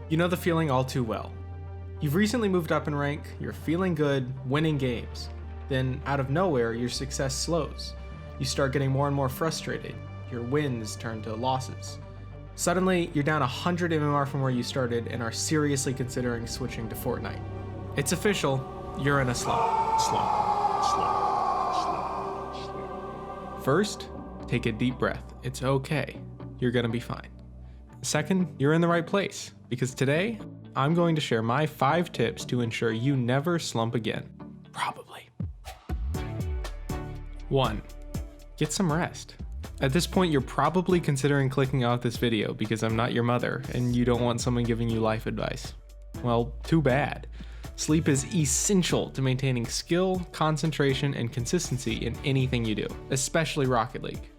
You know the feeling all too well. You've recently moved up in rank, you're feeling good, winning games. Then, out of nowhere, your success slows. You start getting more and more frustrated. Your wins turn to losses. Suddenly, you're down 100 MMR from where you started and are seriously considering switching to Fortnite. It's official, you're in a slump. First, take a deep breath. It's okay. You're gonna be fine. Second, you're in the right place, because today, I'm going to share my 5 tips to ensure you never slump again. Probably. 1. Get some rest. At this point, you're probably considering clicking off this video because I'm not your mother and you don't want someone giving you life advice. Well, too bad. Sleep is essential to maintaining skill, concentration, and consistency in anything you do, especially Rocket League.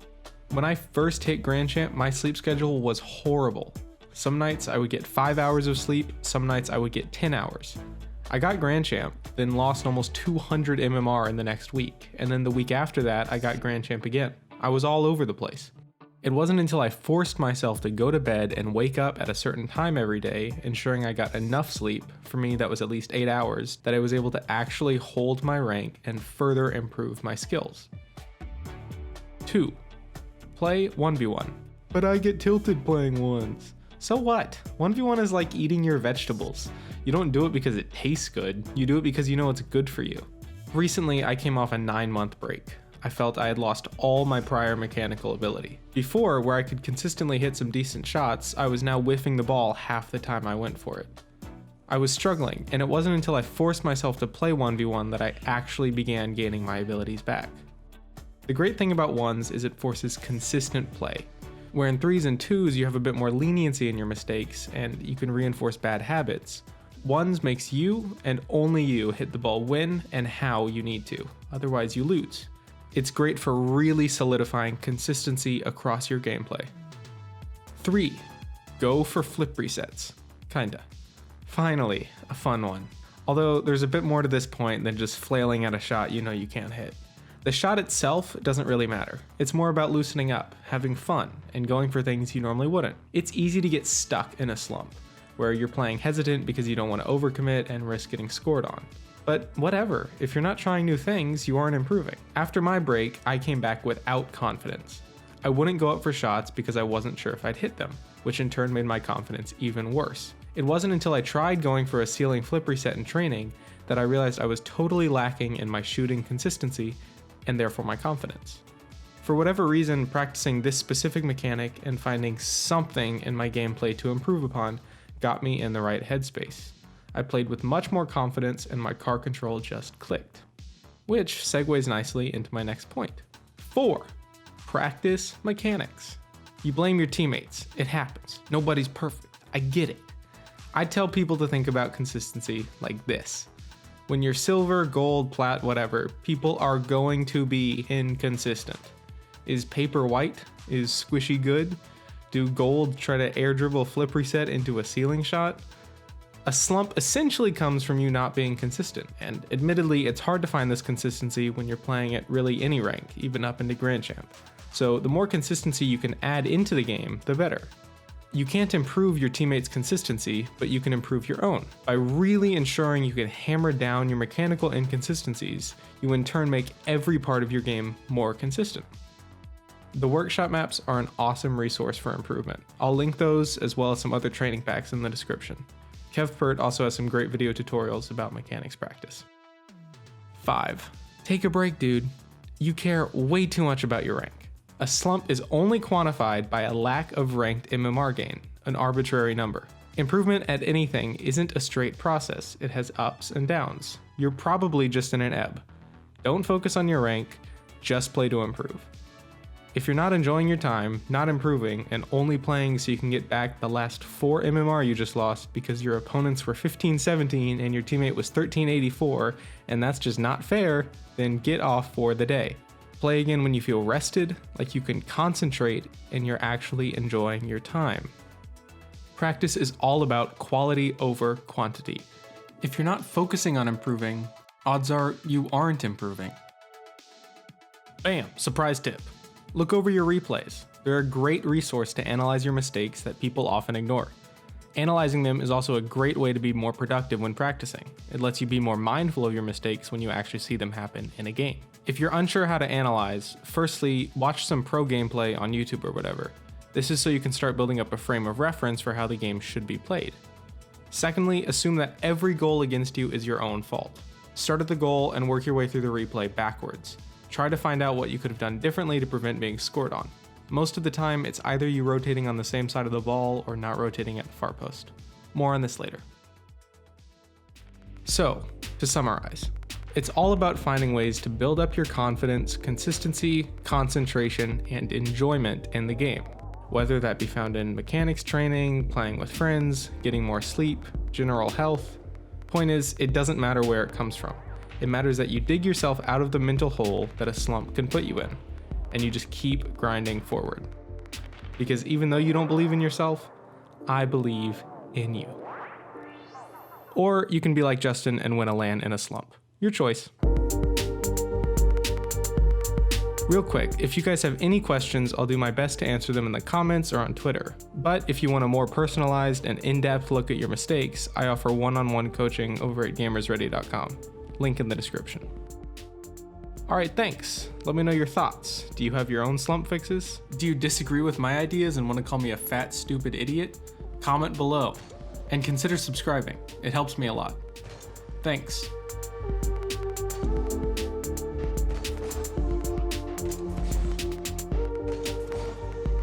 When I first hit Grand Champ, my sleep schedule was horrible. Some nights I would get 5 hours of sleep, some nights I would get 10 hours. I got Grand Champ, then lost almost 200 MMR in the next week, and then the week after that I got Grand Champ again. I was all over the place. It wasn't until I forced myself to go to bed and wake up at a certain time every day, ensuring I got enough sleep, for me that was at least 8 hours, that I was able to actually hold my rank and further improve my skills. 2. Play 1v1. But I get tilted playing ones. So what? 1v1 is like eating your vegetables. You don't do it because it tastes good, you do it because you know it's good for you. Recently, I came off a 9-month break. I felt I had lost all my prior mechanical ability. Before, where I could consistently hit some decent shots, I was now whiffing the ball half the time I went for it. I was struggling, and it wasn't until I forced myself to play 1v1 that I actually began gaining my abilities back. The great thing about ones is it forces consistent play. Where in 3s and 2s you have a bit more leniency in your mistakes and you can reinforce bad habits, ones makes you and only you hit the ball when and how you need to, otherwise you lose. It's great for really solidifying consistency across your gameplay. 3. Go for flip resets. Kinda. Finally, a fun one. Although there's a bit more to this point than just flailing at a shot you know you can't hit. The shot itself doesn't really matter. It's more about loosening up, having fun, and going for things you normally wouldn't. It's easy to get stuck in a slump, where you're playing hesitant because you don't want to overcommit and risk getting scored on. But whatever, if you're not trying new things, you aren't improving. After my break, I came back without confidence. I wouldn't go up for shots because I wasn't sure if I'd hit them, which in turn made my confidence even worse. It wasn't until I tried going for a ceiling flip reset in training that I realized I was totally lacking in my shooting consistency and therefore my confidence. For whatever reason, practicing this specific mechanic and finding something in my gameplay to improve upon got me in the right headspace. I played with much more confidence and my car control just clicked. Which segues nicely into my next point. 4. Practice mechanics. You blame your teammates. It happens. Nobody's perfect. I get it. I tell people to think about consistency like this. When you're silver, gold, plat, whatever, people are going to be inconsistent. Is paper white? Is squishy good? Do gold try to air dribble flip reset into a ceiling shot? A slump essentially comes from you not being consistent, and admittedly it's hard to find this consistency when you're playing at really any rank, even up into Grand Champ. So the more consistency you can add into the game, the better. You can't improve your teammates' consistency, but you can improve your own. By really ensuring you can hammer down your mechanical inconsistencies, you in turn make every part of your game more consistent. The workshop maps are an awesome resource for improvement. I'll link those as well as some other training packs in the description. KevPert also has some great video tutorials about mechanics practice. 5. Take a break, dude. You care way too much about your rank. A slump is only quantified by a lack of ranked MMR gain, an arbitrary number. Improvement at anything isn't a straight process, it has ups and downs. You're probably just in an ebb. Don't focus on your rank, just play to improve. If you're not enjoying your time, not improving, and only playing so you can get back the last 4 MMR you just lost because your opponents were 1517 and your teammate was 1384, and that's just not fair, then get off for the day. Play again when you feel rested, like you can concentrate and you're actually enjoying your time. Practice is all about quality over quantity. If you're not focusing on improving, odds are you aren't improving. Bam, surprise tip. Look over your replays. They're a great resource to analyze your mistakes that people often ignore. Analyzing them is also a great way to be more productive when practicing. It lets you be more mindful of your mistakes when you actually see them happen in a game. If you're unsure how to analyze, firstly, watch some pro gameplay on YouTube or whatever. This is so you can start building up a frame of reference for how the game should be played. Secondly, assume that every goal against you is your own fault. Start at the goal and work your way through the replay backwards. Try to find out what you could have done differently to prevent being scored on. Most of the time, it's either you rotating on the same side of the ball or not rotating at the far post. More on this later. So, to summarize, it's all about finding ways to build up your confidence, consistency, concentration, and enjoyment in the game. Whether that be found in mechanics training, playing with friends, getting more sleep, general health. Point is, it doesn't matter where it comes from. It matters that you dig yourself out of the mental hole that a slump can put you in, and you just keep grinding forward. Because even though you don't believe in yourself, I believe in you. Or you can be like Justin and win a LAN in a slump. Your choice. Real quick, if you guys have any questions, I'll do my best to answer them in the comments or on Twitter. But if you want a more personalized and in-depth look at your mistakes, I offer one-on-one coaching over at GamersRdy.com. Link in the description. Alright, thanks. Let me know your thoughts. Do you have your own slump fixes? Do you disagree with my ideas and want to call me a fat, stupid idiot? Comment below. And consider subscribing. It helps me a lot. Thanks.